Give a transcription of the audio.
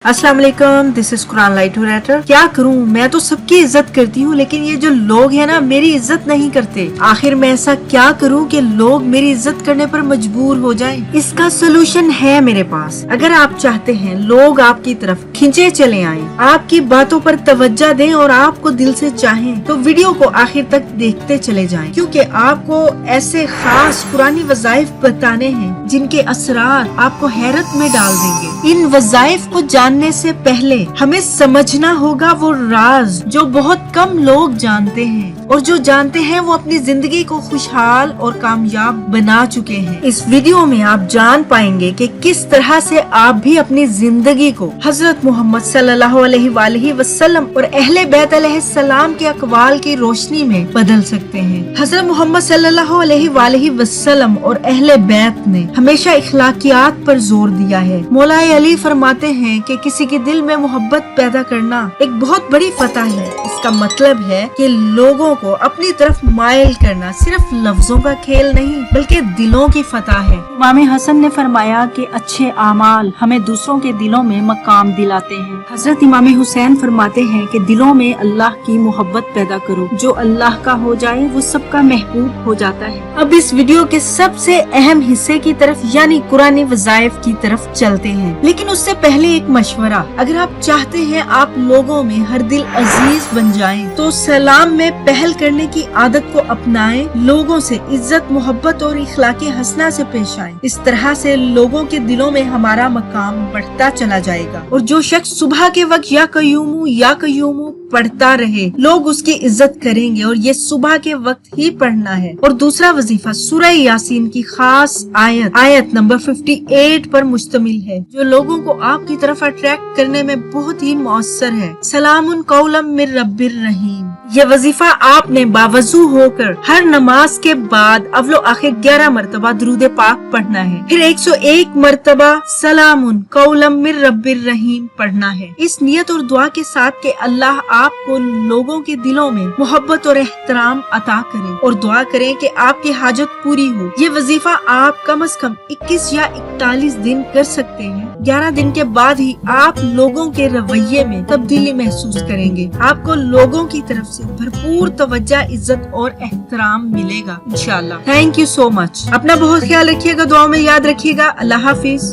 अस्सलाम वालेकुम, this is Quran lighter writer. क्या करूं, मैं तो सबकी इज्जत करती हूं, लेकिन ये जो लोग हैं ना मेरी इज्जत नहीं करते। आखिर मैं ऐसा क्या करूं कि लोग मेरी इज्जत करने पर मजबूर हो जाएं? इसका सोल्यूशन है मेरे पास। अगर आप चाहते हैं लोग आपकी तरफ खिंचे चले आएं, आपकी बातों पर तवज्जो दें और आपको दिल से चाहें, तो वीडियो को आखिर तक देखते चले जाएं, क्योंकि आपको ऐसे खास पुरानी वज़ाइफ बताने हैं जिनके असरार आपको हैरत में डाल देंगे। इन वज़ाइफ को जानने से पहले हमें समझना होगा वो राज जो बहुत कम लोग जानते हैं, और जो जानते हैं वो अपनी जिंदगी को खुशहाल और कामयाब बना चुके हैं। इस वीडियो में आप जान पाएंगे कि किस तरह से आप भी अपनी जिंदगी को हजरत मोहम्मद सल्लल्लाहु अलैहि वसल्लम और अहले बैत अलैहिस्सलाम के अक़वाल की रोशनी में बदल सकते हैं। हजरत मोहम्मद सल्लल्लाहु अलैहि वसल्लम और अहले बैत ने हमेशा इखलाकियात पर जोर दिया है। मौलाए अली फरमाते हैं कि किसी के दिल में मोहब्बत पैदा करना एक बहुत बड़ी फतह है। इसका मतलब है कि लोगों को अपनी तरफ माइल करना सिर्फ लफ्जों का खेल नहीं बल्कि दिलों की फतह है। इमाम हसन ने फरमाया कि अच्छे आमाल हमें दूसरों के दिलों में मकाम दिलाते हैं। हजरत इमाम हुसैन फरमाते हैं कि दिलों में अल्लाह की मोहब्बत पैदा करो, जो अल्लाह का हो जाए वो सबका महबूब हो जाता है। अब इस वीडियो के सबसे अहम हिस्से की तरफ यानी कुरानी वज़ाइफ की तरफ चलते हैं, लेकिन उससे पहले एक मशवरा। अगर आप चाहते हैं आप लोगों में हर दिल अजीज बन जाएं, तो सलाम में पहल करने की आदत को अपनाएं। लोगों से इज्जत, मोहब्बत और इखलाकी हसना से पेश आएं। इस तरह से लोगों के दिलों में हमारा मकाम बढ़ता चला जाएगा, और जो शख्स सुबह के वक्त या कयूमू पढ़ता रहे, लोग उसकी इज्जत करेंगे, और ये सुबह के वक्त ही पढ़ना है। और दूसरा वजीफा सूरह यासीन की खास आयत नंबर 58 पर मुश्तमिल है, जो लोगों को आपकी तरफ अट्रैक्ट करने में बहुत ही मौसर है। सलामुन कौलम मिर रब्बिर रहीम। यह वजीफा आपने बावजू होकर हर नमाज के बाद अव्वलो आखिर 11 मरतबा दुरूद पाक पढ़ना है, फिर 101 मरतबा सलामुन कौलम मिर रब्बिर रहीम पढ़ना है, इस नियत और दुआ के साथ कि अल्लाह आपको लोगों के दिलों में मोहब्बत और एहतराम अता करे, और दुआ करें कि आपकी हाजत पूरी हो। ये वजीफा आप कम से कम 21 या 41 दिन कर सकते हैं। 11 दिन के बाद ही आप लोगों के रवैये में तब्दीली महसूस करेंगे। आपको लोगों की तरफ से भरपूर तवज्जो, इज्जत और एहतराम मिलेगा इंशाल्लाह। Thank you so much. अपना बहुत ख्याल रखिएगा, दुआ में याद रखिएगा। अल्लाह हाफिज।